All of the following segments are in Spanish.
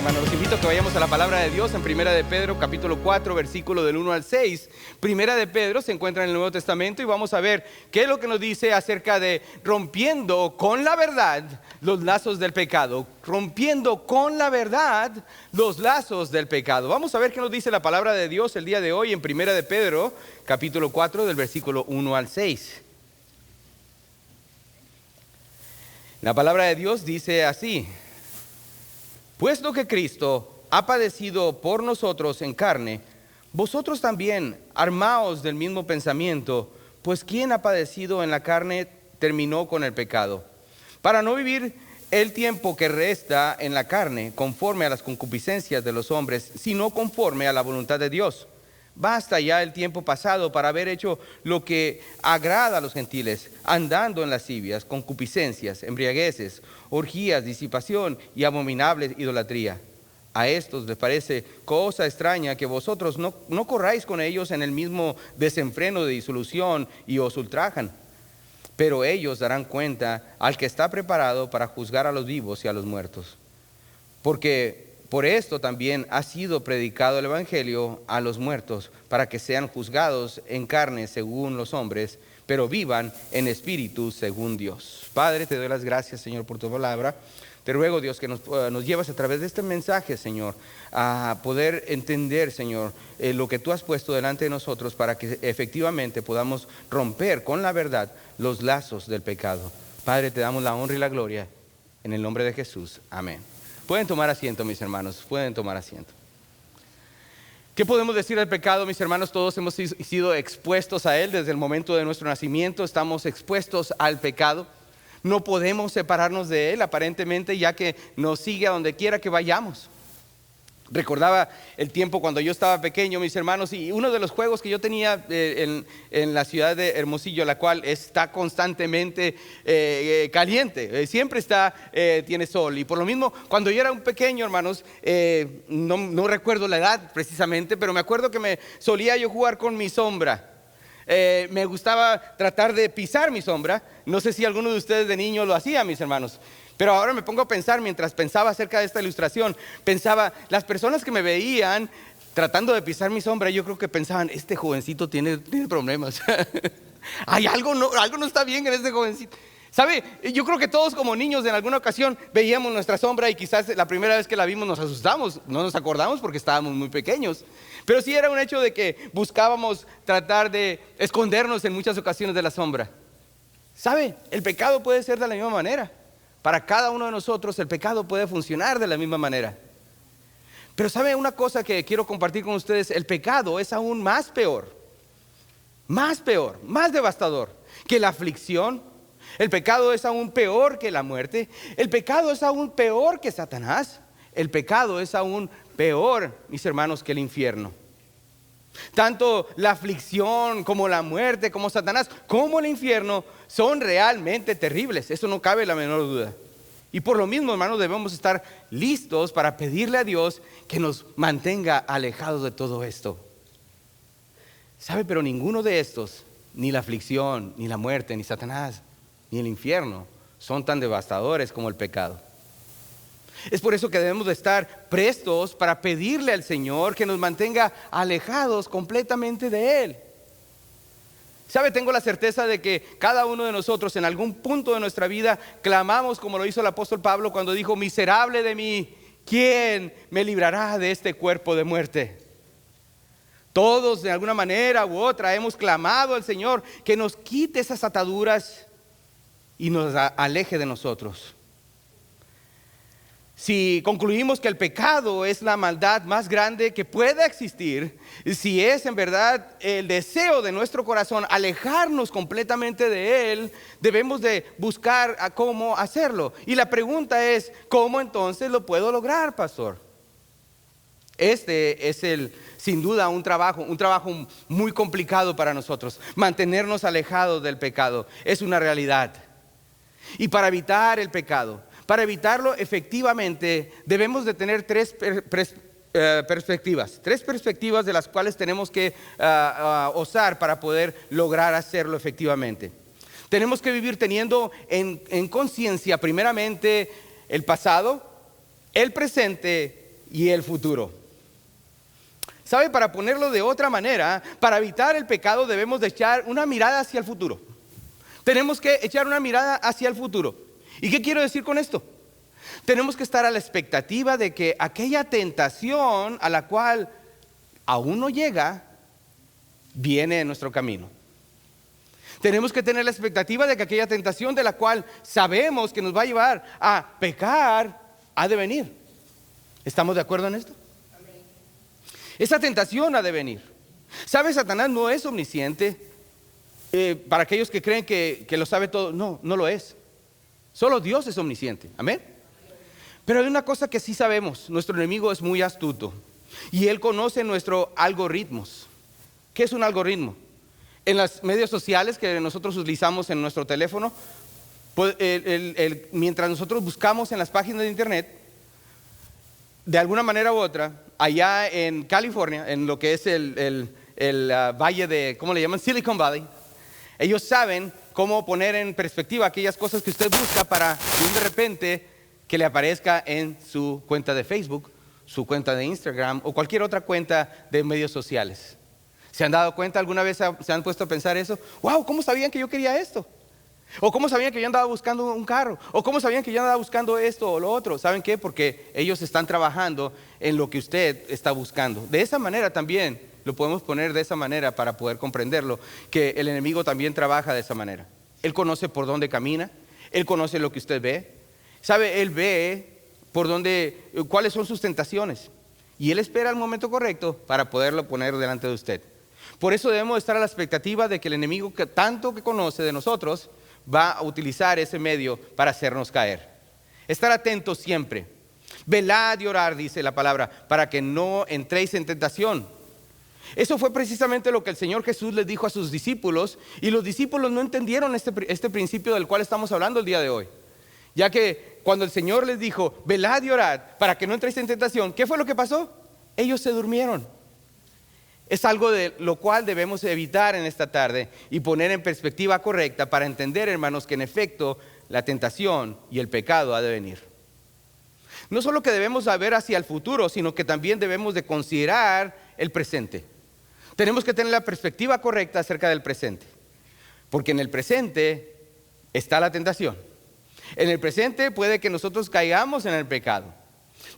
hermanos, los invito a que vayamos a la palabra de Dios en Primera de Pedro, capítulo 4, versículo del 1 al 6. Primera de Pedro se encuentra en el Nuevo Testamento y vamos a ver qué es lo que nos dice acerca de rompiendo con la verdad los lazos del pecado. Rompiendo con la verdad los lazos del pecado. Vamos a ver qué nos dice la palabra de Dios el día de hoy en Primera de Pedro, capítulo 4, del versículo 1 al 6. La palabra de Dios dice así: puesto que Cristo ha padecido por nosotros en carne, vosotros también armaos del mismo pensamiento, pues quien ha padecido en la carne terminó con el pecado, para no vivir el tiempo que resta en la carne conforme a las concupiscencias de los hombres, sino conforme a la voluntad de Dios. Basta ya el tiempo pasado para haber hecho lo que agrada a los gentiles, andando en lascivias, concupiscencias, embriagueces, orgías, disipación y abominable idolatría. A estos les parece cosa extraña que vosotros no corráis con ellos en el mismo desenfreno de disolución y os ultrajan. Pero ellos darán cuenta al que está preparado para juzgar a los vivos y a los muertos. Porque por esto también ha sido predicado el Evangelio a los muertos, para que sean juzgados en carne según los hombres, pero vivan en espíritu según Dios. Padre, te doy las gracias, Señor, por tu palabra. Te ruego, Dios, que nos llevas a través de este mensaje, Señor, a poder entender, Señor, lo que tú has puesto delante de nosotros, para que efectivamente podamos romper con la verdad los lazos del pecado. Padre, te damos la honra y la gloria en el nombre de Jesús. Amén. Pueden tomar asiento, mis hermanos, pueden tomar asiento. ¿Qué podemos decir del pecado, mis hermanos? Todos hemos sido expuestos a él desde el momento de nuestro nacimiento. Estamos expuestos al pecado. No podemos separarnos de él, aparentemente, ya que nos sigue a donde quiera que vayamos. Recordaba el tiempo cuando yo estaba pequeño, mis hermanos, y uno de los juegos que yo tenía en la ciudad de Hermosillo, la cual está constantemente caliente, siempre tiene sol. Y por lo mismo, cuando yo era un pequeño, hermanos, no recuerdo la edad precisamente, pero me acuerdo que solía yo jugar con mi sombra. Me gustaba tratar de pisar mi sombra. No sé si alguno de ustedes de niño lo hacía, mis hermanos. Pero ahora me pongo a pensar, mientras pensaba acerca de esta ilustración, pensaba, las personas que me veían tratando de pisar mi sombra, yo creo que pensaban, este jovencito tiene problemas. Hay algo no está bien en este jovencito. ¿Sabe? Yo creo que todos como niños en alguna ocasión veíamos nuestra sombra y quizás la primera vez que la vimos nos asustamos, no nos acordamos porque estábamos muy pequeños. Pero sí era un hecho de que buscábamos tratar de escondernos en muchas ocasiones de la sombra. ¿Sabe? El pecado puede ser de la misma manera. Para cada uno de nosotros el pecado puede funcionar de la misma manera. Pero ¿sabe una cosa que quiero compartir con ustedes? El pecado es aún más peor, más devastador que la aflicción. El pecado es aún peor que la muerte. El pecado es aún peor que Satanás. El pecado es aún peor, mis hermanos, que el infierno. Tanto la aflicción como la muerte, como Satanás, como el infierno son realmente terribles. Eso no cabe la menor duda. Y por lo mismo, hermanos, debemos estar listos para pedirle a Dios que nos mantenga alejados de todo esto. ¿Sabe? Pero ninguno de estos, ni la aflicción, ni la muerte, ni Satanás, ni el infierno, son tan devastadores como el pecado. Es por eso que debemos de estar prestos para pedirle al Señor que nos mantenga alejados completamente de Él. ¿Sabe? Tengo la certeza de que cada uno de nosotros en algún punto de nuestra vida clamamos como lo hizo el apóstol Pablo cuando dijo: miserable de mí, ¿quién me librará de este cuerpo de muerte? Todos de alguna manera u otra hemos clamado al Señor que nos quite esas ataduras y nos aleje de nosotros. Si concluimos que el pecado es la maldad más grande que pueda existir, si es en verdad el deseo de nuestro corazón alejarnos completamente de él, debemos de buscar a cómo hacerlo. Y la pregunta es, ¿cómo entonces lo puedo lograr, pastor? Este es sin duda un trabajo muy complicado para nosotros. Mantenernos alejados del pecado es una realidad. Y para evitar el pecado, para evitarlo efectivamente, debemos de tener tres perspectivas de las cuales tenemos que osar para poder lograr hacerlo efectivamente. Tenemos que vivir teniendo en conciencia primeramente el pasado, el presente y el futuro. ¿Sabe? Para ponerlo de otra manera, para evitar el pecado debemos de echar una mirada hacia el futuro. Tenemos que echar una mirada hacia el futuro. ¿Y qué quiero decir con esto? Tenemos que estar a la expectativa de que aquella tentación a la cual aún no llega, viene en nuestro camino. Tenemos que tener la expectativa de que aquella tentación de la cual sabemos que nos va a llevar a pecar, ha de venir. ¿Estamos de acuerdo en esto? Amén. Esa tentación ha de venir. ¿Sabe? Satanás no es omnisciente. Para aquellos que creen que lo sabe todo, no lo es. Solo Dios es omnisciente. Amén. Pero hay una cosa que sí sabemos: nuestro enemigo es muy astuto y él conoce nuestros algoritmos. ¿Qué es un algoritmo? En los medios sociales que nosotros utilizamos en nuestro teléfono, pues, mientras nosotros buscamos en las páginas de internet, de alguna manera u otra, allá en California, en lo que es el valle de, ¿cómo le llaman? Silicon Valley, ellos saben cómo poner en perspectiva aquellas cosas que usted busca para de repente que le aparezca en su cuenta de Facebook, su cuenta de Instagram o cualquier otra cuenta de medios sociales. ¿Se han dado cuenta? ¿Alguna vez se han puesto a pensar eso? ¡Wow! ¿Cómo sabían que yo quería esto? ¿O cómo sabían que yo andaba buscando un carro? ¿O cómo sabían que yo andaba buscando esto o lo otro? ¿Saben qué? Porque ellos están trabajando en lo que usted está buscando. De esa manera también, lo podemos poner de esa manera para poder comprenderlo, que el enemigo también trabaja de esa manera. Él conoce por dónde camina, él conoce lo que usted ve. ¿Sabe? Él ve por dónde, cuáles son sus tentaciones. Y él espera el momento correcto para poderlo poner delante de usted. Por eso debemos estar a la expectativa de que el enemigo que tanto que conoce de nosotros va a utilizar ese medio para hacernos caer. Estar atentos siempre. Velad y orad, dice la palabra, para que no entréis en tentación. Eso fue precisamente lo que el Señor Jesús les dijo a sus discípulos, y los discípulos no entendieron este principio del cual estamos hablando el día de hoy. Ya que cuando el Señor les dijo, velad y orad para que no entréis en tentación, ¿qué fue lo que pasó? Ellos se durmieron. Es algo de lo cual debemos evitar en esta tarde y poner en perspectiva correcta para entender, hermanos, que en efecto la tentación y el pecado ha de venir. No solo que debemos saber hacia el futuro, sino que también debemos de considerar el presente. Tenemos que tener la perspectiva correcta acerca del presente, porque en el presente está la tentación. En el presente puede que nosotros caigamos en el pecado.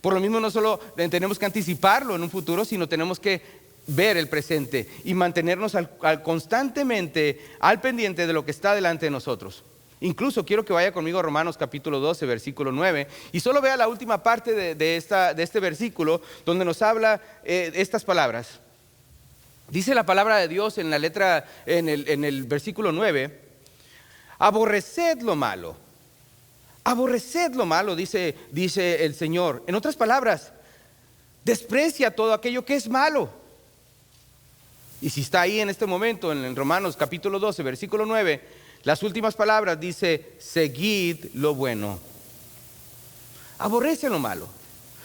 Por lo mismo, no solo tenemos que anticiparlo en un futuro, sino tenemos que ver el presente y mantenernos constantemente al pendiente de lo que está delante de nosotros. Incluso quiero que vaya conmigo a Romanos capítulo 12, versículo 9, y solo vea la última parte de este versículo, donde nos habla estas palabras. Dice la palabra de Dios en la letra, en el versículo 9: aborreced lo malo. Aborreced lo malo, dice el Señor. En otras palabras, desprecia todo aquello que es malo. Y si está ahí en este momento, en Romanos capítulo 12, versículo 9, las últimas palabras dice: seguid lo bueno. Aborrece lo malo.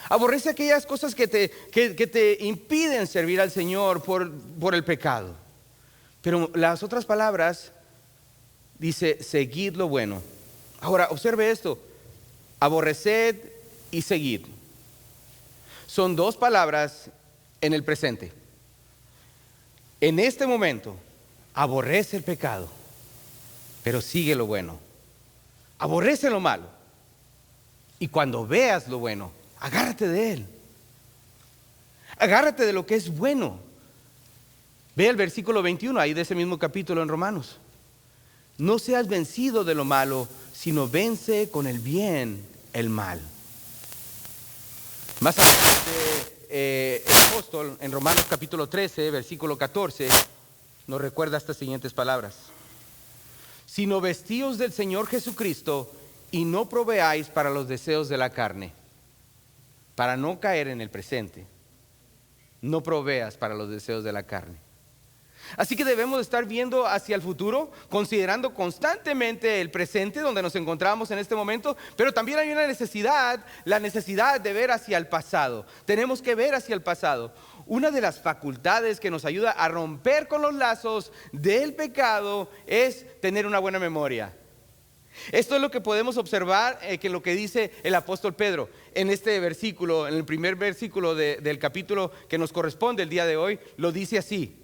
Aborrece aquellas cosas que te impiden servir al Señor por el pecado. Pero las otras palabras dice: seguid lo bueno. Ahora, observe esto: aborreced y seguid. Son dos palabras en el presente. En este momento, aborrece el pecado, pero sigue lo bueno. Aborrece lo malo. Y cuando veas lo bueno, agárrate de él. Agárrate de lo que es bueno. Ve el versículo 21, ahí de ese mismo capítulo en Romanos. No seas vencido de lo malo, sino vence con el bien el mal. Más adelante, el apóstol en Romanos capítulo 13, versículo 14, nos recuerda estas siguientes palabras: sino vestíos del Señor Jesucristo y no proveáis para los deseos de la carne. Para no caer en el presente, no proveas para los deseos de la carne. Así que debemos estar viendo hacia el futuro, considerando constantemente el presente donde nos encontramos en este momento, pero también hay una necesidad, la necesidad de ver hacia el pasado. Tenemos que ver hacia el pasado. Una de las facultades que nos ayuda a romper con los lazos del pecado es tener una buena memoria. Esto es lo que podemos observar, que lo que dice el apóstol Pedro en este versículo, en el primer versículo del capítulo que nos corresponde el día de hoy, lo dice así: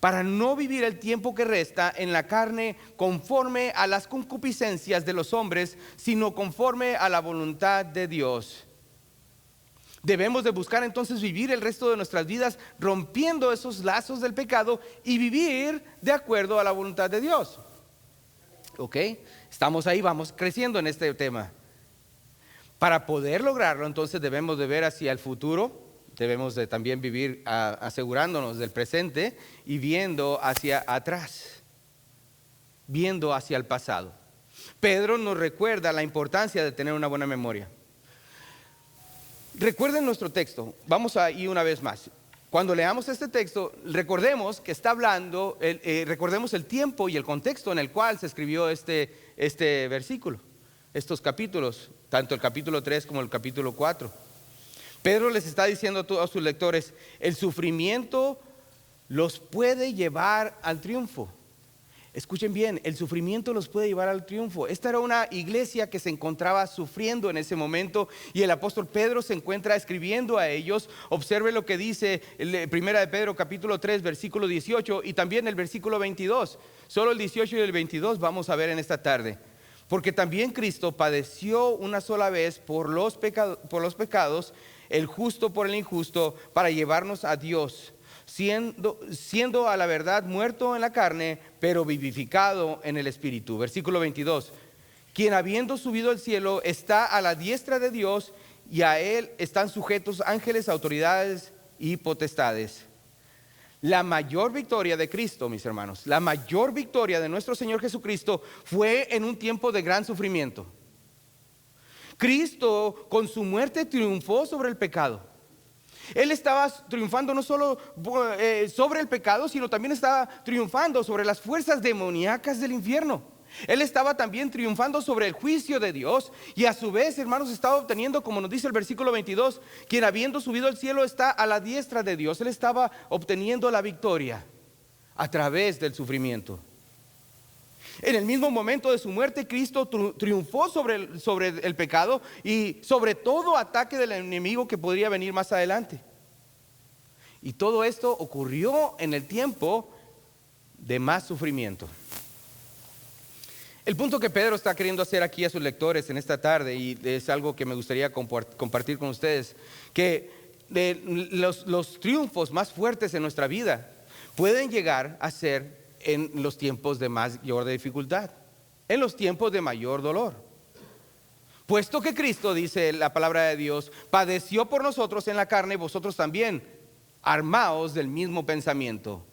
para no vivir el tiempo que resta en la carne conforme a las concupiscencias de los hombres, sino conforme a la voluntad de Dios. Debemos de buscar entonces vivir el resto de nuestras vidas rompiendo esos lazos del pecado y vivir de acuerdo a la voluntad de Dios. ¿Ok? Estamos ahí, vamos creciendo en este tema. Para poder lograrlo, entonces debemos de ver hacia el futuro, debemos de también vivir asegurándonos del presente y viendo hacia atrás, viendo hacia el pasado. Pedro nos recuerda la importancia de tener una buena memoria. Recuerden nuestro texto, vamos a ir una vez más. Cuando leamos este texto, recordemos que está hablando, recordemos el tiempo y el contexto en el cual se escribió este versículo, estos capítulos, tanto el capítulo 3 como el capítulo 4. Pedro les está diciendo a todos sus lectores: el sufrimiento los puede llevar al triunfo. Escuchen bien, el sufrimiento los puede llevar al triunfo. Esta era una iglesia que se encontraba sufriendo en ese momento y el apóstol Pedro se encuentra escribiendo a ellos. Observe lo que dice Primera de Pedro capítulo 3 versículo 18 y también el versículo 22. Solo el 18 y el 22 vamos a ver en esta tarde. Porque también Cristo padeció una sola vez por los pecados, el justo por el injusto, para llevarnos a Dios, siendo a la verdad muerto en la carne, pero vivificado en el Espíritu. Versículo 22. Quien habiendo subido al cielo está a la diestra de Dios, y a él están sujetos ángeles, autoridades y potestades. La mayor victoria de Cristo, mis hermanos, la mayor victoria de nuestro Señor Jesucristo fue en un tiempo de gran sufrimiento. Cristo con su muerte triunfó sobre el pecado. Él estaba triunfando no solo sobre el pecado, sino también estaba triunfando sobre las fuerzas demoníacas del infierno. Él estaba también triunfando sobre el juicio de Dios y a su vez, hermanos, estaba obteniendo, como nos dice el versículo 22, quien habiendo subido al cielo está a la diestra de Dios. Él estaba obteniendo la victoria a través del sufrimiento. En el mismo momento de su muerte, Cristo triunfó sobre el pecado y sobre todo ataque del enemigo que podría venir más adelante. Y todo esto ocurrió en el tiempo de más sufrimiento. El punto que Pedro está queriendo hacer aquí a sus lectores en esta tarde, y es algo que me gustaría compartir con ustedes, que los triunfos más fuertes en nuestra vida pueden llegar a ser en los tiempos de mayor dificultad, en los tiempos de mayor dolor. Puesto que Cristo, dice la palabra de Dios, padeció por nosotros en la carne, vosotros también, armaos del mismo pensamiento.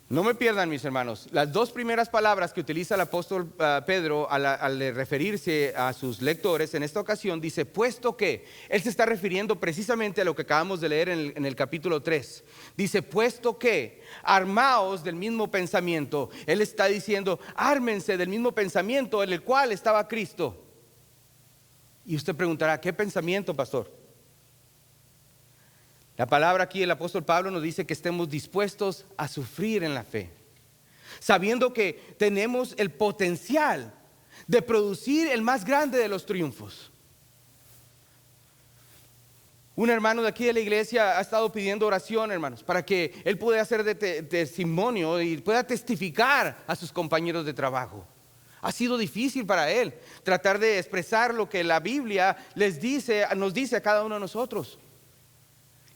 No me pierdan, mis hermanos, las dos primeras palabras que utiliza el apóstol Pedro al referirse a sus lectores en esta ocasión, dice puesto que. Él se está refiriendo precisamente a lo que acabamos de leer en el capítulo 3. Dice puesto que, armaos del mismo pensamiento. Él está diciendo ármense del mismo pensamiento en el cual estaba Cristo. Y usted preguntará, ¿qué pensamiento, pastor? La palabra aquí, el apóstol Pablo nos dice que estemos dispuestos a sufrir en la fe, sabiendo que tenemos el potencial de producir el más grande de los triunfos. Un hermano de aquí de la iglesia ha estado pidiendo oración, hermanos, para que él pueda hacer testimonio y pueda testificar a sus compañeros de trabajo. Ha sido difícil para él tratar de expresar lo que la Biblia nos dice a cada uno de nosotros.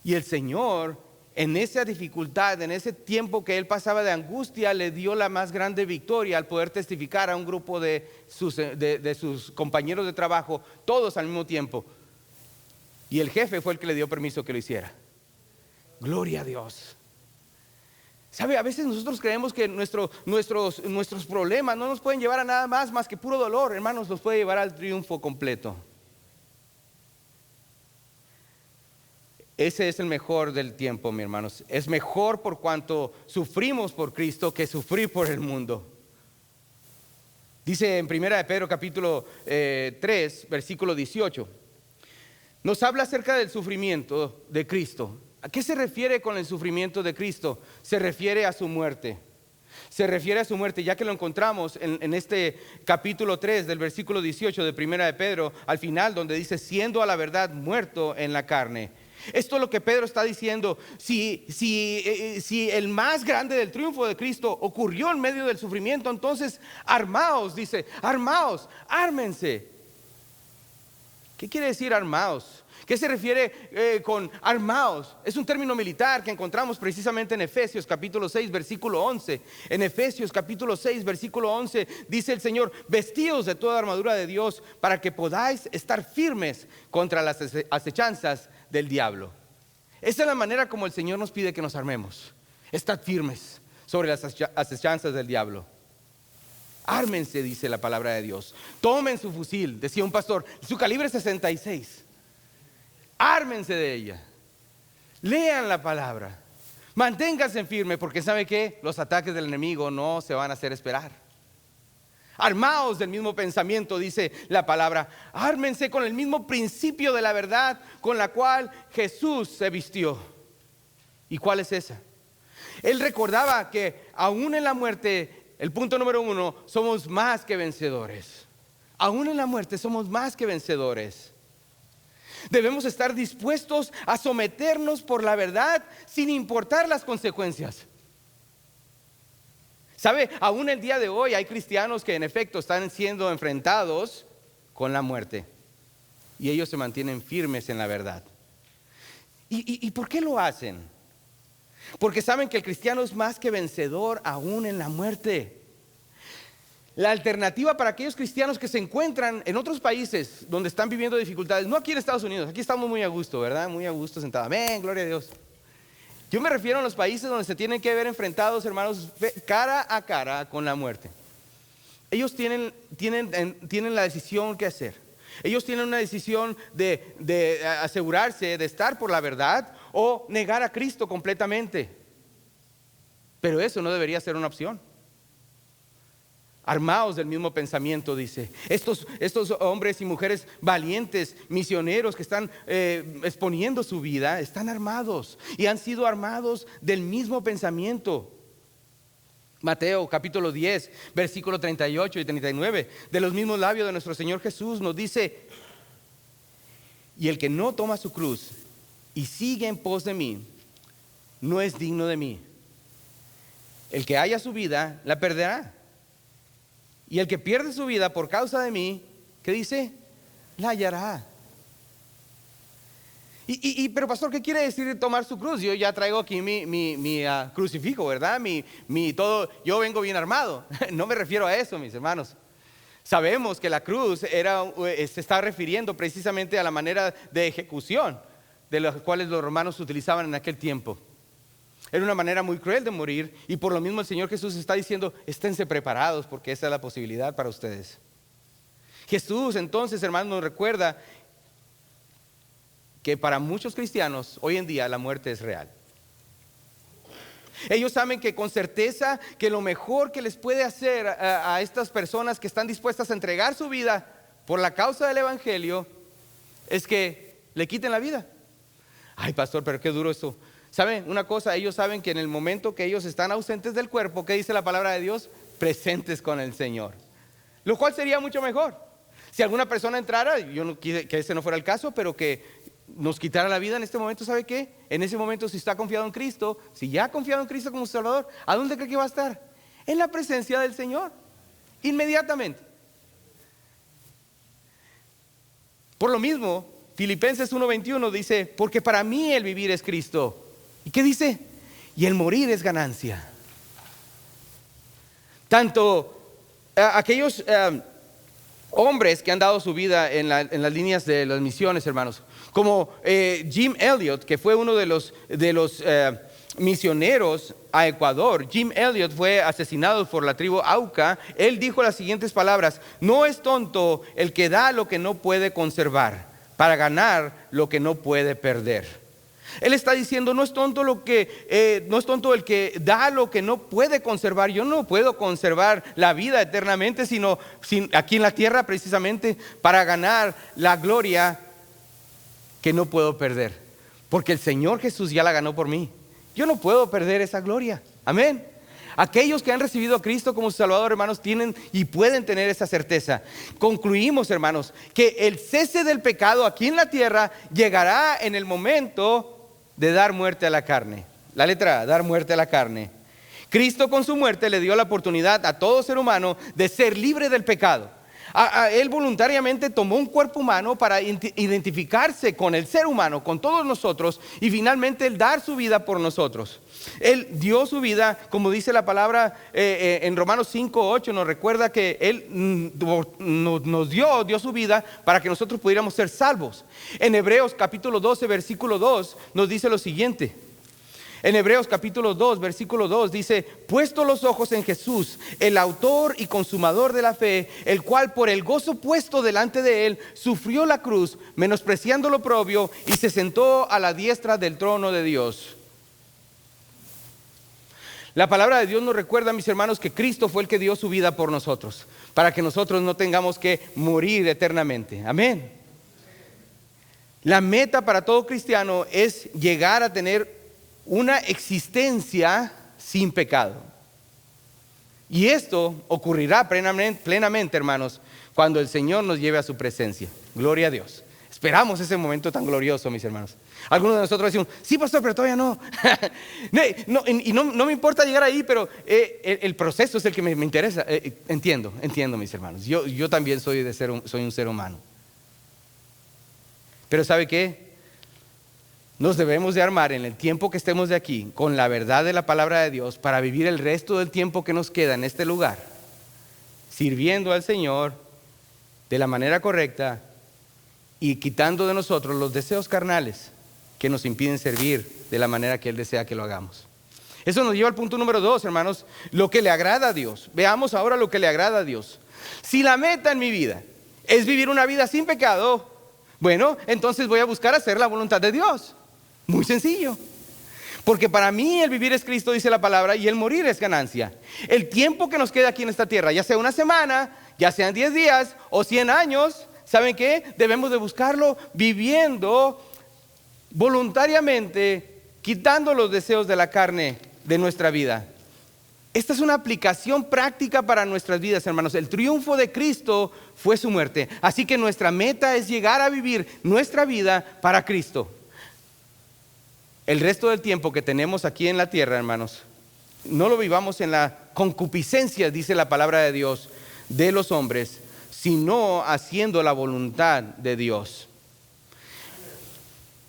Y el Señor, en esa dificultad, en ese tiempo que él pasaba de angustia, le dio la más grande victoria al poder testificar a un grupo de sus compañeros de trabajo, todos al mismo tiempo. Y el jefe fue el que le dio permiso que lo hiciera. Gloria a Dios. ¿Sabe? A veces nosotros creemos que nuestros problemas no nos pueden llevar a nada más que puro dolor. Hermanos, los puede llevar al triunfo completo. Ese es el mejor del tiempo, mis hermanos. Es mejor por cuanto sufrimos por Cristo que sufrir por el mundo. Dice en Primera de Pedro capítulo 3, versículo 18. Nos habla acerca del sufrimiento de Cristo. ¿A qué se refiere con el sufrimiento de Cristo? Se refiere a su muerte. se refiere a su muerte, ya que lo encontramos en este capítulo 3 del versículo 18 de Primera de Pedro, al final, donde dice, siendo a la verdad muerto en la carne. Esto es lo que Pedro está diciendo. Si el más grande del triunfo de Cristo ocurrió en medio del sufrimiento, entonces armaos, dice, armaos, ármense. ¿Qué quiere decir armaos? ¿Qué se refiere con armaos? Es un término militar que encontramos precisamente en Efesios capítulo 6 versículo 11. En Efesios capítulo 6 versículo 11 dice el Señor, vestíos de toda armadura de Dios para que podáis estar firmes contra las acechanzas del diablo. Esa es la manera como el Señor nos pide que nos armemos. Estad firmes sobre las acechanzas del diablo. Ármense, dice la palabra de Dios. Tomen su fusil, decía un pastor, su calibre 66. Ármense de ella. Lean la palabra. Manténganse firmes, porque ¿sabe qué? Los ataques del enemigo no se van a hacer esperar. Armaos del mismo pensamiento, dice la palabra. Ármense con el mismo principio de la verdad con la cual Jesús se vistió. ¿Y cuál es esa? Él recordaba que aún en la muerte, el punto número 1, somos más que vencedores. Aún en la muerte somos más que vencedores. Debemos estar dispuestos a someternos por la verdad sin importar las consecuencias. ¿Sabe? Aún el día de hoy hay cristianos que en efecto están siendo enfrentados con la muerte. Y ellos se mantienen firmes en la verdad. ¿Y por qué lo hacen? Porque saben que el cristiano es más que vencedor aún en la muerte. La alternativa para aquellos cristianos que se encuentran en otros países donde están viviendo dificultades, no aquí en Estados Unidos, aquí estamos muy a gusto, ¿verdad? Muy a gusto sentados. Amén, gloria a Dios. Yo me refiero a los países donde se tienen que ver enfrentados, hermanos, cara a cara con la muerte. Ellos tienen la decisión que hacer. Ellos tienen una decisión de asegurarse de estar por la verdad o negar a Cristo completamente. Pero eso no debería ser una opción. Armaos del mismo pensamiento, dice. Estos hombres y mujeres valientes, misioneros que están exponiendo su vida, están armados y han sido armados del mismo pensamiento. Mateo capítulo 10, versículo 38 y 39, de los mismos labios de nuestro Señor Jesús nos dice: y el que no toma su cruz y sigue en pos de mí, no es digno de mí. El que haya su vida, la perderá. Y el que pierde su vida por causa de mí, ¿qué dice? La hallará. Pero pastor, ¿qué quiere decir tomar su cruz? Yo ya traigo aquí mi crucifijo, ¿verdad? Todo, yo vengo bien armado. No me refiero a eso, mis hermanos. Sabemos que la cruz se está refiriendo precisamente a la manera de ejecución de las cuales los romanos utilizaban en aquel tiempo. Era una manera muy cruel de morir, y por lo mismo el Señor Jesús está diciendo: esténse preparados, porque esa es la posibilidad para ustedes. Jesús entonces, hermanos, nos recuerda que para muchos cristianos hoy en día la muerte es real. Ellos saben que con certeza que lo mejor que les puede hacer a estas personas que están dispuestas a entregar su vida por la causa del evangelio es que le quiten la vida. Ay, pastor, pero qué duro eso. ¿Saben una cosa? Ellos saben que en el momento que ellos están ausentes del cuerpo, ¿qué dice la palabra de Dios? Presentes con el Señor. Lo cual sería mucho mejor. Si alguna persona entrara, yo no quise que ese no fuera el caso, pero que nos quitara la vida en este momento, ¿sabe qué? En ese momento, si está confiado en Cristo, si ya ha confiado en Cristo como Salvador, ¿a dónde cree que va a estar? En la presencia del Señor, inmediatamente. Por lo mismo, Filipenses 1:21 dice: porque para mí el vivir es Cristo. ¿Y qué dice? Y el morir es ganancia. Tanto aquellos hombres que han dado su vida en las líneas de las misiones, hermanos, como Jim Elliot, que fue uno de los misioneros a Ecuador. Jim Elliot fue asesinado por la tribu Auca. Él dijo las siguientes palabras: no es tonto el que da lo que no puede conservar para ganar lo que no puede perder. Él está diciendo: no es tonto el que da lo que no puede conservar. Yo no puedo conservar la vida eternamente, sino aquí en la tierra, precisamente para ganar la gloria que no puedo perder, porque el Señor Jesús ya la ganó por mí. Yo no puedo perder esa gloria. Amén. Aquellos que han recibido a Cristo como su Salvador, hermanos, tienen y pueden tener esa certeza. Concluimos, hermanos, que el cese del pecado aquí en la tierra llegará en el momento de dar muerte a la carne. La letra A, dar muerte a la carne. Cristo con su muerte le dio la oportunidad a todo ser humano de ser libre del pecado. Él voluntariamente tomó un cuerpo humano para identificarse con el ser humano, con todos nosotros, y finalmente Él dar su vida por nosotros. Él dio su vida, como dice la palabra en Romanos 5:8, nos recuerda que Él nos dio su vida para que nosotros pudiéramos ser salvos. En Hebreos capítulo 12, versículo 2, nos dice lo siguiente. En Hebreos capítulo 2, versículo 2 dice: puesto los ojos en Jesús, el autor y consumador de la fe, el cual por el gozo puesto delante de él, sufrió la cruz, menospreciando lo oprobio, y se sentó a la diestra del trono de Dios. La palabra de Dios nos recuerda, mis hermanos, que Cristo fue el que dio su vida por nosotros, para que nosotros no tengamos que morir eternamente. Amén. La meta para todo cristiano es llegar a tener una existencia sin pecado. Y esto ocurrirá plenamente, hermanos, cuando el Señor nos lleve a su presencia. Gloria a Dios. Esperamos ese momento tan glorioso, mis hermanos. Algunos de nosotros decimos: sí, pastor, pero todavía no. no me importa llegar ahí, pero el proceso es el que me interesa. Entiendo, mis hermanos. Yo también soy un ser humano. Pero ¿sabe qué? Nos debemos de armar en el tiempo que estemos de aquí con la verdad de la palabra de Dios para vivir el resto del tiempo que nos queda en este lugar, sirviendo al Señor de la manera correcta y quitando de nosotros los deseos carnales que nos impiden servir de la manera que Él desea que lo hagamos. Eso nos lleva al punto número 2, hermanos: lo que le agrada a Dios. Veamos ahora lo que le agrada a Dios. Si la meta en mi vida es vivir una vida sin pecado, bueno, entonces voy a buscar hacer la voluntad de Dios. Muy sencillo. Porque para mí el vivir es Cristo, dice la palabra, y el morir es ganancia. El tiempo que nos queda aquí en esta tierra, ya sea una semana, ya sean 10 días o 100 años, ¿saben qué? Debemos de buscarlo viviendo voluntariamente, quitando los deseos de la carne de nuestra vida. Esta es una aplicación práctica para nuestras vidas, hermanos. El triunfo de Cristo fue su muerte. Así que nuestra meta es llegar a vivir nuestra vida para Cristo. El resto del tiempo que tenemos aquí en la tierra, hermanos, no lo vivamos en la concupiscencia, dice la palabra de Dios, de los hombres, sino haciendo la voluntad de Dios.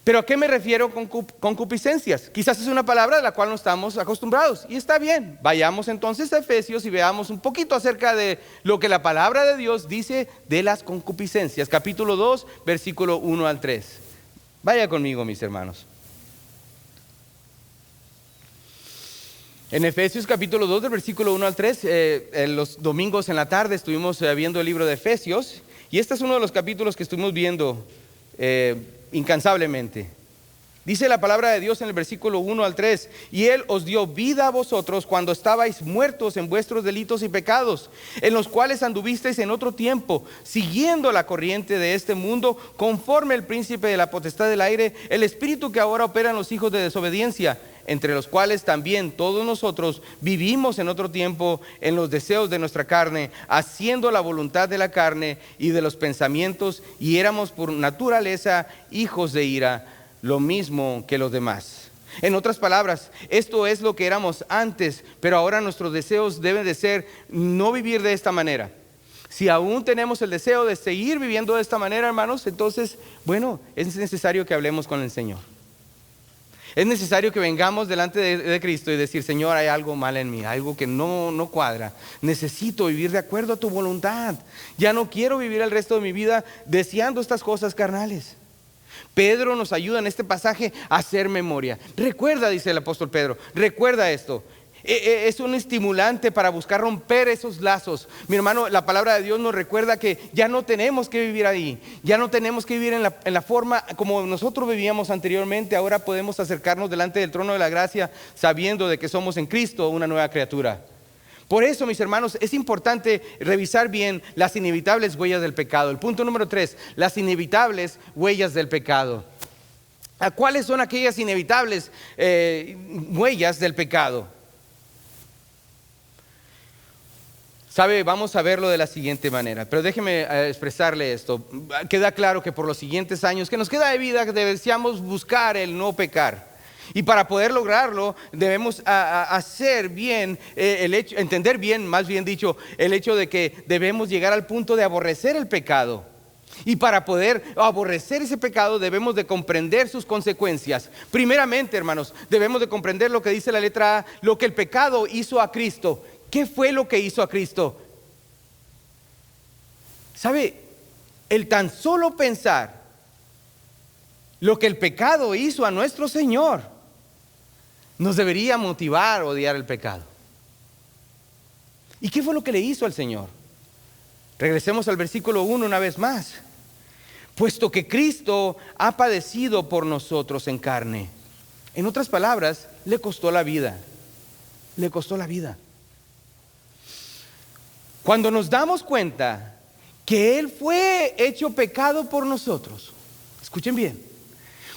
¿Pero a qué me refiero con concupiscencias? Quizás es una palabra de la cual no estamos acostumbrados, y está bien. Vayamos entonces a Efesios y veamos un poquito acerca de lo que la palabra de Dios dice de las concupiscencias. Capítulo 2, versículo 1 al 3. Vaya conmigo, mis hermanos. En Efesios capítulo 2, del versículo 1 al 3, los domingos en la tarde estuvimos viendo el libro de Efesios, y este es uno de los capítulos que estuvimos viendo incansablemente. Dice la palabra de Dios en el versículo 1 al 3: y Él os dio vida a vosotros cuando estabais muertos en vuestros delitos y pecados, en los cuales anduvisteis en otro tiempo, siguiendo la corriente de este mundo, conforme el príncipe de la potestad del aire, el espíritu que ahora opera en los hijos de desobediencia, entre los cuales también todos nosotros vivimos en otro tiempo en los deseos de nuestra carne, haciendo la voluntad de la carne y de los pensamientos, y éramos por naturaleza hijos de ira, lo mismo que los demás. En otras palabras, esto es lo que éramos antes, pero ahora nuestros deseos deben de ser no vivir de esta manera. Si aún tenemos el deseo de seguir viviendo de esta manera, hermanos, entonces, bueno, es necesario que hablemos con el Señor. Es necesario que vengamos delante de Cristo y decir: Señor, hay algo mal en mí, algo que no cuadra. Necesito vivir de acuerdo a tu voluntad. Ya no quiero vivir el resto de mi vida deseando estas cosas carnales. Pedro nos ayuda en este pasaje a hacer memoria. Recuerda, dice el apóstol Pedro, recuerda esto. Es un estimulante para buscar romper esos lazos. Mi hermano, la palabra de Dios nos recuerda que ya no tenemos que vivir ahí. Ya no tenemos que vivir en la forma como nosotros vivíamos anteriormente. Ahora podemos acercarnos delante del trono de la gracia sabiendo de que somos en Cristo una nueva criatura. Por eso, mis hermanos, es importante revisar bien las inevitables huellas del pecado. El punto número 3, las inevitables huellas del pecado. ¿Cuáles son aquellas inevitables huellas del pecado? Sabe, vamos a verlo de la siguiente manera, pero déjeme expresarle esto. Queda claro que por los siguientes años que nos queda de vida deseamos buscar el no pecar. Y para poder lograrlo debemos hacer bien entender bien, más bien dicho, el hecho de que debemos llegar al punto de aborrecer el pecado. Y para poder aborrecer ese pecado debemos de comprender sus consecuencias. Primeramente, hermanos, debemos de comprender lo que dice la letra A, lo que el pecado hizo a Cristo. ¿Qué fue lo que hizo a Cristo? ¿Sabe? El tan solo pensar lo que el pecado hizo a nuestro Señor nos debería motivar a odiar el pecado. ¿Y qué fue lo que le hizo al Señor? Regresemos al versículo 1 una vez más. Puesto que Cristo ha padecido por nosotros en carne. En otras palabras, le costó la vida. Le costó la vida. Cuando nos damos cuenta que Él fue hecho pecado por nosotros, escuchen bien,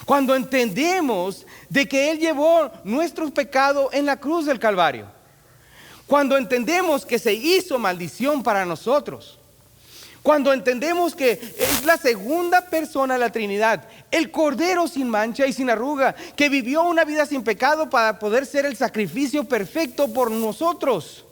cuando entendemos de que Él llevó nuestro pecado en la cruz del Calvario, cuando entendemos que se hizo maldición para nosotros, cuando entendemos que es la segunda persona de la Trinidad, el Cordero sin mancha y sin arruga, que vivió una vida sin pecado para poder ser el sacrificio perfecto por nosotros.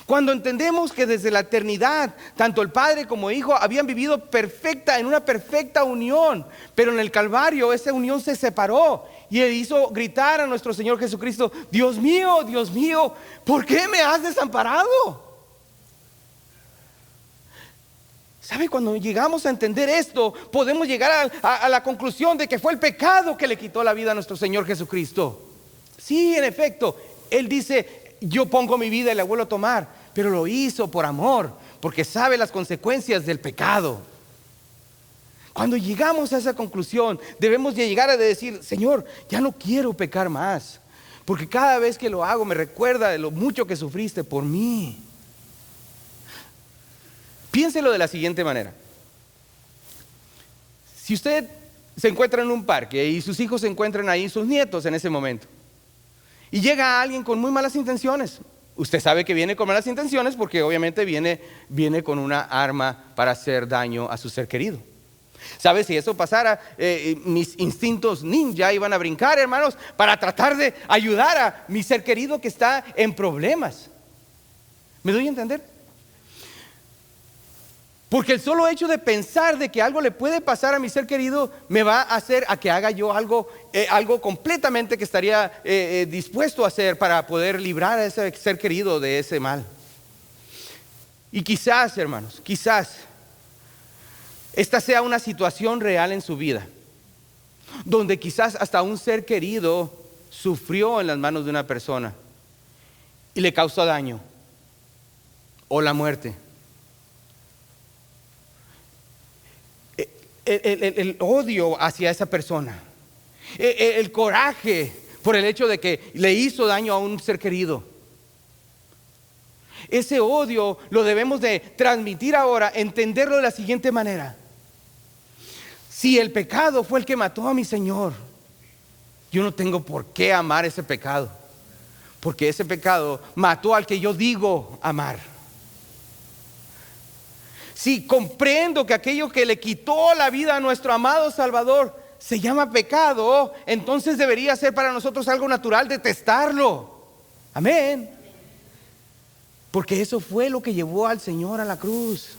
Cuando entendemos que desde la eternidad, tanto el Padre como el Hijo habían vivido en una perfecta unión, pero en el Calvario esa unión se separó y Él hizo gritar a nuestro Señor Jesucristo: Dios mío, ¿por qué me has desamparado? ¿Sabe? Cuando llegamos a entender esto, podemos llegar a la conclusión de que fue el pecado que le quitó la vida a nuestro Señor Jesucristo. Sí, en efecto, Él dice: yo pongo mi vida y la vuelvo a tomar. Pero lo hizo por amor, porque sabe las consecuencias del pecado. Cuando llegamos a esa conclusión, debemos de llegar a decir: Señor, ya no quiero pecar más, porque cada vez que lo hago me recuerda de lo mucho que sufriste por mí. Piénselo de la siguiente manera. Si usted se encuentra en un parque y sus hijos se encuentran ahí, sus nietos en ese momento, y llega alguien con muy malas intenciones, usted sabe que viene con malas intenciones porque obviamente viene con una arma para hacer daño a su ser querido. ¿Sabe? Si eso pasara, mis instintos ninja iban a brincar, hermanos, para tratar de ayudar a mi ser querido que está en problemas. ¿Me doy a entender? Porque el solo hecho de pensar de que algo le puede pasar a mi ser querido me va a hacer a que haga yo algo completamente que estaría dispuesto a hacer para poder librar a ese ser querido de ese mal. Y quizás, hermanos, esta sea una situación real en su vida, donde quizás hasta un ser querido sufrió en las manos de una persona y le causó daño o la muerte. El odio hacia esa persona, el coraje por el hecho de que le hizo daño a un ser querido. Ese odio lo debemos de transmitir ahora, entenderlo de la siguiente manera: si el pecado fue el que mató a mi Señor, yo no tengo por qué amar ese pecado, porque ese pecado mató al que yo digo amar. Si comprendo que aquello que le quitó la vida a nuestro amado Salvador se llama pecado, entonces debería ser para nosotros algo natural detestarlo. Amén. Porque eso fue lo que llevó al Señor a la cruz.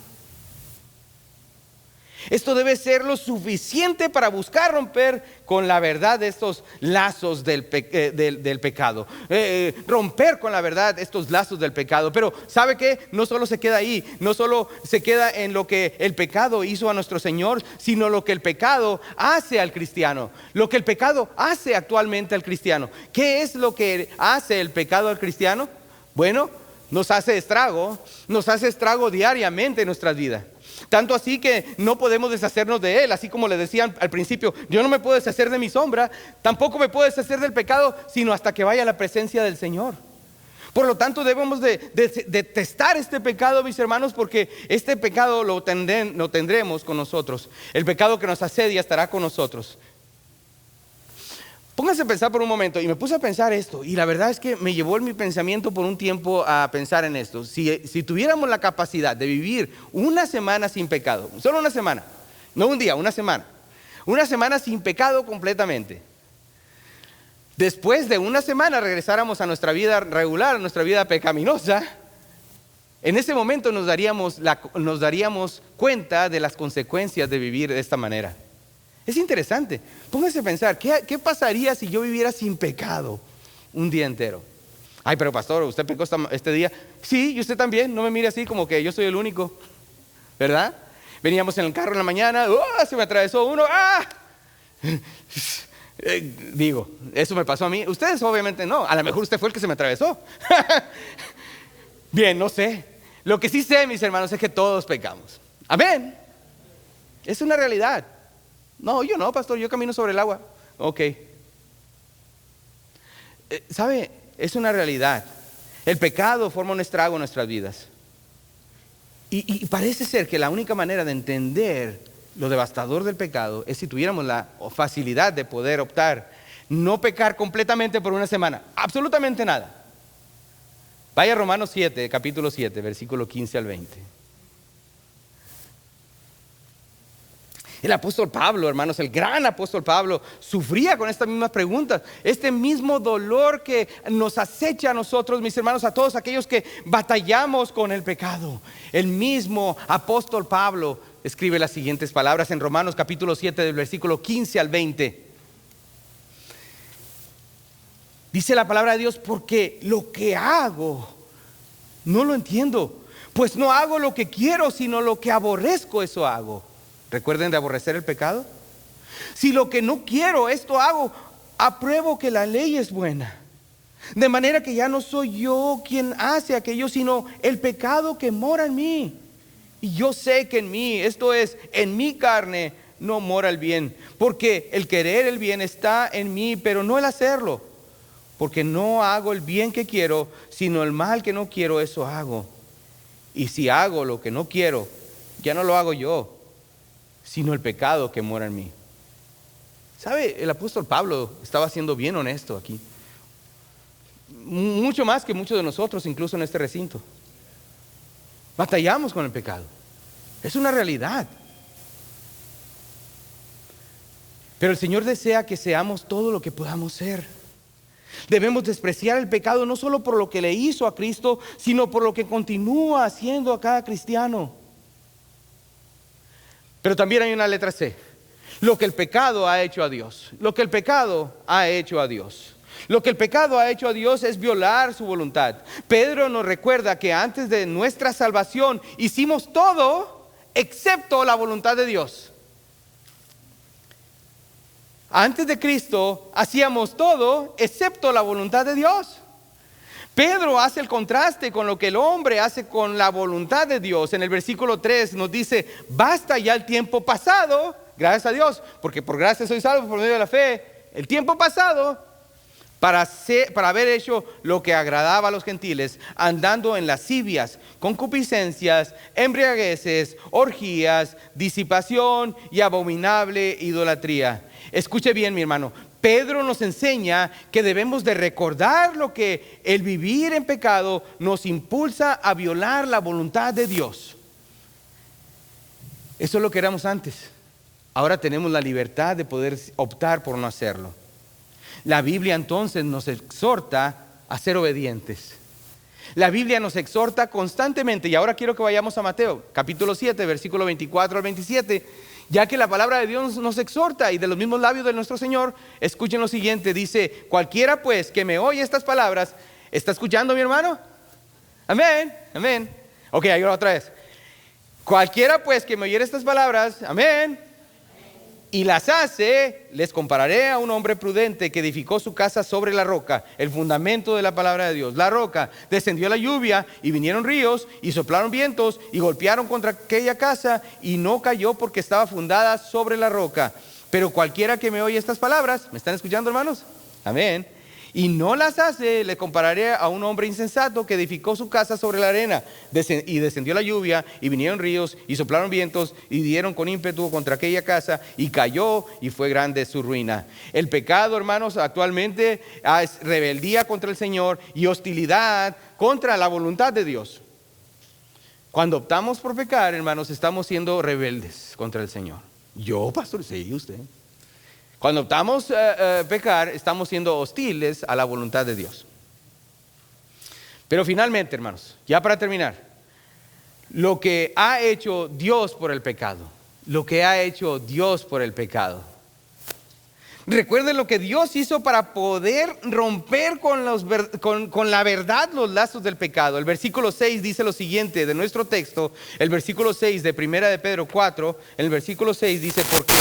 Esto debe ser lo suficiente para buscar romper con la verdad de estos lazos del pecado. Romper con la verdad estos lazos del pecado. Pero ¿sabe qué? No solo se queda ahí. No solo se queda en lo que el pecado hizo a nuestro Señor, sino lo que el pecado hace al cristiano. Lo que el pecado hace actualmente al cristiano. ¿Qué es lo que hace el pecado al cristiano? Bueno, nos hace estrago diariamente en nuestras vidas. Tanto así que no podemos deshacernos de él. Así como le decían al principio, yo no me puedo deshacer de mi sombra, tampoco me puedo deshacer del pecado, sino hasta que vaya a la presencia del Señor. Por lo tanto, debemos de detestar este pecado, mis hermanos, porque este pecado lo tendremos con nosotros. El pecado que nos asedia estará con nosotros. Pónganse a pensar por un momento, y me puse a pensar esto, y la verdad es que me llevó mi pensamiento por un tiempo a pensar en esto. Si tuviéramos la capacidad de vivir una semana sin pecado, solo una semana, no un día, una semana sin pecado completamente. Después de una semana regresáramos a nuestra vida regular, a nuestra vida pecaminosa. En ese momento nos daríamos cuenta de las consecuencias de vivir de esta manera. Es interesante. Pónganse a pensar, ¿qué pasaría si yo viviera sin pecado un día entero? Ay, pero pastor, ¿usted pecó este día? Sí, y usted también. No me mire así como que yo soy el único, ¿verdad? Veníamos en el carro en la mañana, se me atravesó uno, digo, eso me pasó a mí. Ustedes obviamente no, a lo mejor usted fue el que se me atravesó. Bien, no sé. Lo que sí sé, mis hermanos, es que todos pecamos. Amén. Es una realidad. No, yo no, pastor, yo camino sobre el agua. Ok. ¿Sabe? Es una realidad. El pecado forma un estrago en nuestras vidas. Y parece ser que la única manera de entender lo devastador del pecado es si tuviéramos la facilidad de poder optar, no pecar completamente por una semana, absolutamente nada. Vaya a Romanos 7, capítulo 7, versículo 15 al 20. El apóstol Pablo, hermanos, el gran apóstol Pablo, sufría con estas mismas preguntas. Este mismo dolor que nos acecha a nosotros, mis hermanos, a todos aquellos que batallamos con el pecado. El mismo apóstol Pablo escribe las siguientes palabras en Romanos capítulo 7, del versículo 15 al 20. Dice la palabra de Dios: porque lo que hago no lo entiendo, pues no hago lo que quiero, sino lo que aborrezco, eso hago. ¿Recuerden de aborrecer el pecado? Si lo que no quiero, esto hago, apruebo que la ley es buena. De manera que ya no soy yo quien hace aquello, sino el pecado que mora en mí. Y yo sé que en mí, esto es, en mi carne, no mora el bien. Porque el querer el bien está en mí, pero no el hacerlo. Porque no hago el bien que quiero, sino el mal que no quiero, eso hago. Y si hago lo que no quiero, ya no lo hago yo, sino el pecado que mora en mí. ¿Sabe? El apóstol Pablo estaba siendo bien honesto aquí. Mucho más que muchos de nosotros, incluso en este recinto. Batallamos con el pecado. Es una realidad. Pero el Señor desea que seamos todo lo que podamos ser. Debemos despreciar el pecado no solo por lo que le hizo a Cristo, sino por lo que continúa haciendo a cada cristiano. Pero también hay una letra C. Lo que el pecado ha hecho a Dios. Lo que el pecado ha hecho a Dios. Lo que el pecado ha hecho a Dios es violar su voluntad. Pedro nos recuerda que antes de nuestra salvación hicimos todo excepto la voluntad de Dios. Antes de Cristo hacíamos todo excepto la voluntad de Dios. Pedro hace el contraste con lo que el hombre hace con la voluntad de Dios. En el versículo 3 nos dice: basta ya el tiempo pasado, gracias a Dios, porque por gracia soy salvo por medio de la fe. El tiempo pasado para haber hecho lo que agradaba a los gentiles, andando en lascivias, concupiscencias, embriagueces, orgías, disipación y abominable idolatría. Escuche bien, mi hermano. Pedro nos enseña que debemos de recordar lo que el vivir en pecado nos impulsa a violar la voluntad de Dios. Eso es lo que éramos antes. Ahora tenemos la libertad de poder optar por no hacerlo. La Biblia entonces nos exhorta a ser obedientes. La Biblia nos exhorta constantemente, y ahora quiero que vayamos a Mateo, capítulo 7, versículo 24 al 27, ya que la palabra de Dios nos exhorta, y de los mismos labios de nuestro Señor. Escuchen lo siguiente, dice: cualquiera pues que me oye estas palabras. ¿Está escuchando, mi hermano? Amén, amén. Ok, ahí va otra vez. Cualquiera pues que me oyere estas palabras, amén, y las hace, les compararé a un hombre prudente que edificó su casa sobre la roca, el fundamento de la palabra de Dios. La roca, descendió la lluvia y vinieron ríos y soplaron vientos y golpearon contra aquella casa y no cayó porque estaba fundada sobre la roca. Pero cualquiera que me oye estas palabras, ¿me están escuchando, hermanos? Amén. y no las hace, le compararé a un hombre insensato que edificó su casa sobre la arena, y descendió la lluvia, y vinieron ríos, y soplaron vientos, y dieron con ímpetu contra aquella casa, y cayó, y fue grande su ruina. El pecado, hermanos, actualmente es rebeldía contra el Señor y hostilidad contra la voluntad de Dios. Cuando optamos por pecar, hermanos, estamos siendo rebeldes contra el Señor. Yo, pastor, sí, usted. Cuando optamos pecar, estamos siendo hostiles a la voluntad de Dios. Pero finalmente, hermanos, ya para terminar, lo que ha hecho Dios por el pecado, lo que ha hecho Dios por el pecado. Recuerden lo que Dios hizo para poder romper con la verdad los lazos del pecado. El versículo 6 dice lo siguiente de nuestro texto, el versículo 6 de 1 de Pedro 4, el versículo 6 dice, porque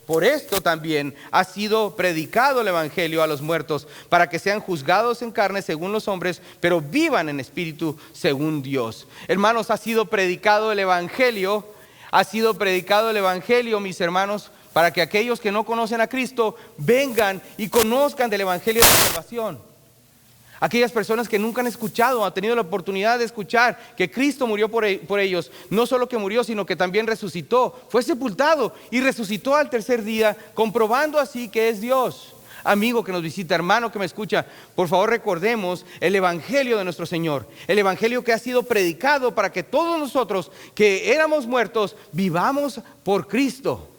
por esto también ha sido predicado el evangelio a los muertos, para que sean juzgados en carne según los hombres, pero vivan en espíritu según Dios. Hermanos, ha sido predicado el evangelio, mis hermanos, para que aquellos que no conocen a Cristo vengan y conozcan del evangelio de salvación. Aquellas personas que nunca han escuchado, han tenido la oportunidad de escuchar que Cristo murió por ellos. No solo que murió, sino que también resucitó. Fue sepultado y resucitó al tercer día, comprobando así que es Dios. Amigo que nos visita, hermano que me escucha, por favor recordemos el evangelio de nuestro Señor. El evangelio que ha sido predicado para que todos nosotros que éramos muertos vivamos por Cristo.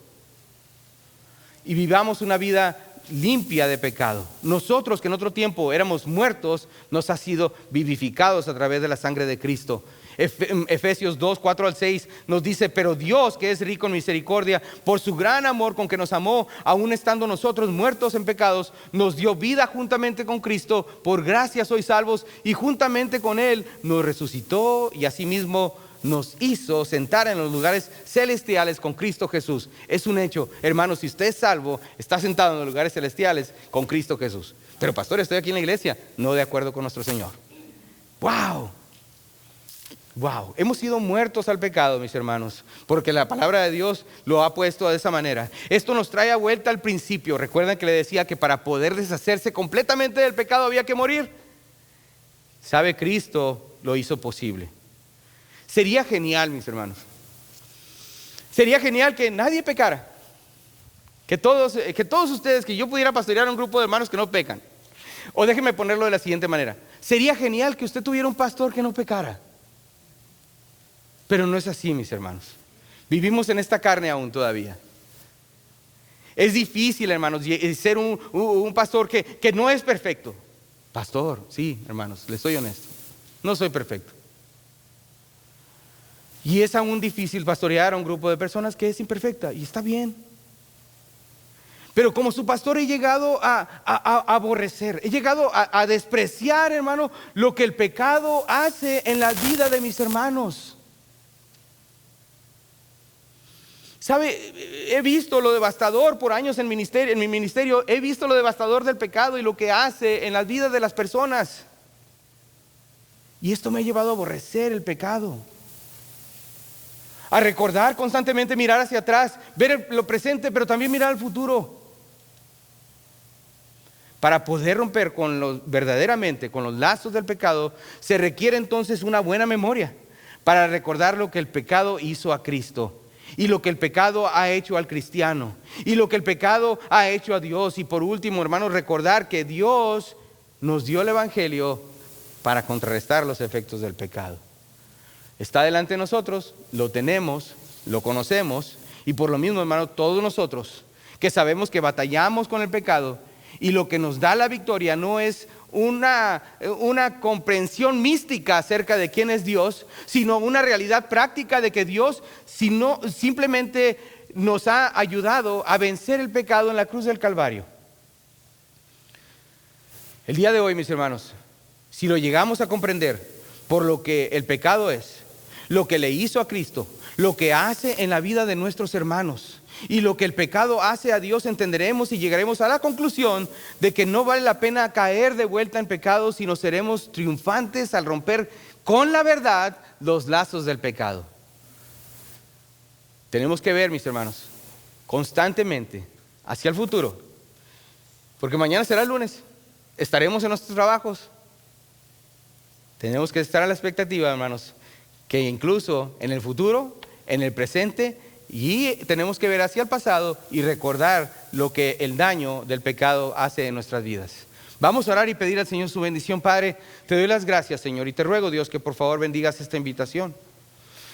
Y vivamos una vida limpia de pecado. Nosotros que en otro tiempo éramos muertos, nos ha sido vivificados a través de la sangre de Cristo. Efesios 2, 4 al 6 nos dice, pero Dios, que es rico en misericordia, por su gran amor con que nos amó, aun estando nosotros muertos en pecados, nos dio vida juntamente con Cristo. Por gracia sois salvos, y juntamente con Él nos resucitó y asimismo nos hizo sentar en los lugares celestiales con Cristo Jesús. Es un hecho, hermanos, si usted es salvo, está sentado en los lugares celestiales con Cristo Jesús. Pero pastor, estoy aquí en la iglesia, no de acuerdo con nuestro Señor. ¡Wow! ¡Wow! Hemos sido muertos al pecado, mis hermanos, porque la palabra de Dios lo ha puesto de esa manera. Esto nos trae a vuelta al principio. Recuerden que le decía que para poder deshacerse completamente del pecado había que morir. ¿Sabe? Cristo lo hizo posible. Sería genial, mis hermanos. Sería genial que nadie pecara. Que todos ustedes, que yo pudiera pastorear a un grupo de hermanos que no pecan. O déjenme ponerlo de la siguiente manera. Sería genial que usted tuviera un pastor que no pecara. Pero no es así, mis hermanos. Vivimos en esta carne aún todavía. Es difícil, hermanos, ser un pastor que no es perfecto. Pastor, sí, hermanos, les soy honesto. No soy perfecto. Y es aún difícil pastorear a un grupo de personas que es imperfecta, y está bien. Pero como su pastor he llegado a aborrecer, he llegado a despreciar, hermano, lo que el pecado hace en la vida de mis hermanos. ¿Sabe? He visto lo devastador por años en mi ministerio, he visto lo devastador del pecado y lo que hace en las vidas de las personas. Y esto me ha llevado a aborrecer el pecado. A recordar constantemente, mirar hacia atrás, ver lo presente, pero también mirar al futuro. Para poder romper verdaderamente con los lazos del pecado, se requiere entonces una buena memoria para recordar lo que el pecado hizo a Cristo y lo que el pecado ha hecho al cristiano y lo que el pecado ha hecho a Dios. Y por último, hermanos, recordar que Dios nos dio el evangelio para contrarrestar los efectos del pecado. Está delante de nosotros, lo tenemos, lo conocemos, y por lo mismo, hermano, todos nosotros que sabemos que batallamos con el pecado, y lo que nos da la victoria no es una comprensión mística acerca de quién es Dios, sino una realidad práctica de que Dios simplemente nos ha ayudado a vencer el pecado en la cruz del Calvario. El día de hoy, mis hermanos, si lo llegamos a comprender por lo que el pecado es, lo que le hizo a Cristo, lo que hace en la vida de nuestros hermanos y lo que el pecado hace a Dios, entenderemos y llegaremos a la conclusión de que no vale la pena caer de vuelta en pecado, sino seremos triunfantes al romper con la verdad los lazos del pecado. Tenemos que ver, mis hermanos, constantemente hacia el futuro, porque mañana será el lunes ¿Estaremos en nuestros trabajos? Tenemos que estar a la expectativa, hermanos, que incluso en el futuro, en el presente, y tenemos que ver hacia el pasado y recordar lo que el daño del pecado hace en nuestras vidas. Vamos a orar y pedir al Señor su bendición. Padre, te doy las gracias, Señor, y te ruego, Dios, que por favor bendigas esta invitación.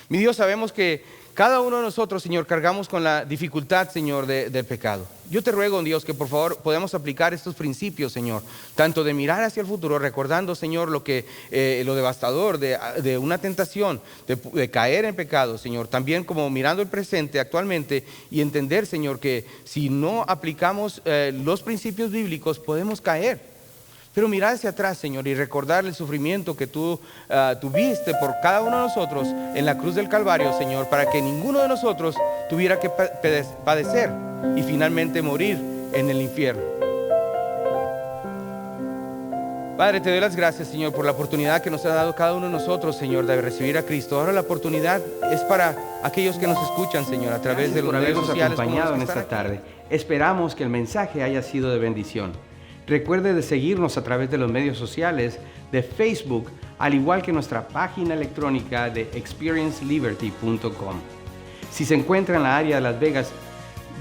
Mi Dios, sabemos que cada uno de nosotros, Señor, cargamos con la dificultad, Señor, del pecado. Yo te ruego, Dios, que por favor podamos aplicar estos principios, Señor, tanto de mirar hacia el futuro, recordando, Señor, lo devastador de una tentación, de caer en pecado, Señor, también como mirando el presente actualmente y entender, Señor, que si no aplicamos los principios bíblicos podemos caer. Pero mirar hacia atrás, Señor, y recordar el sufrimiento que tú tuviste por cada uno de nosotros en la cruz del Calvario, Señor, para que ninguno de nosotros tuviera que padecer y finalmente morir en el infierno. Padre, te doy las gracias, Señor, por la oportunidad que nos ha dado cada uno de nosotros, Señor, de recibir a Cristo. Ahora la oportunidad es para aquellos que nos escuchan, Señor, a través de los medios sociales. Acompañado en esta tarde. Esperamos que el mensaje haya sido de bendición. Recuerde de seguirnos a través de los medios sociales de Facebook, al igual que nuestra página electrónica de experienceliberty.com. Si se encuentra en la área de Las Vegas,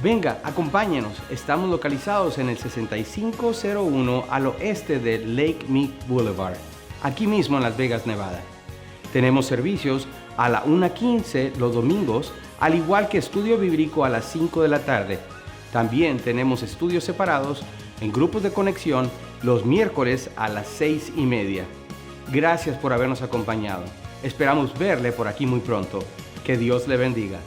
venga, acompáñenos. Estamos localizados en el 6501 al oeste de Lake Mead Boulevard, aquí mismo en Las Vegas, Nevada. Tenemos servicios a la 1:15 los domingos, al igual que estudio bíblico a las 5 de la tarde. También tenemos estudios separados en grupos de conexión los miércoles a las 6:30. Gracias por habernos acompañado. Esperamos verle por aquí muy pronto. Que Dios le bendiga.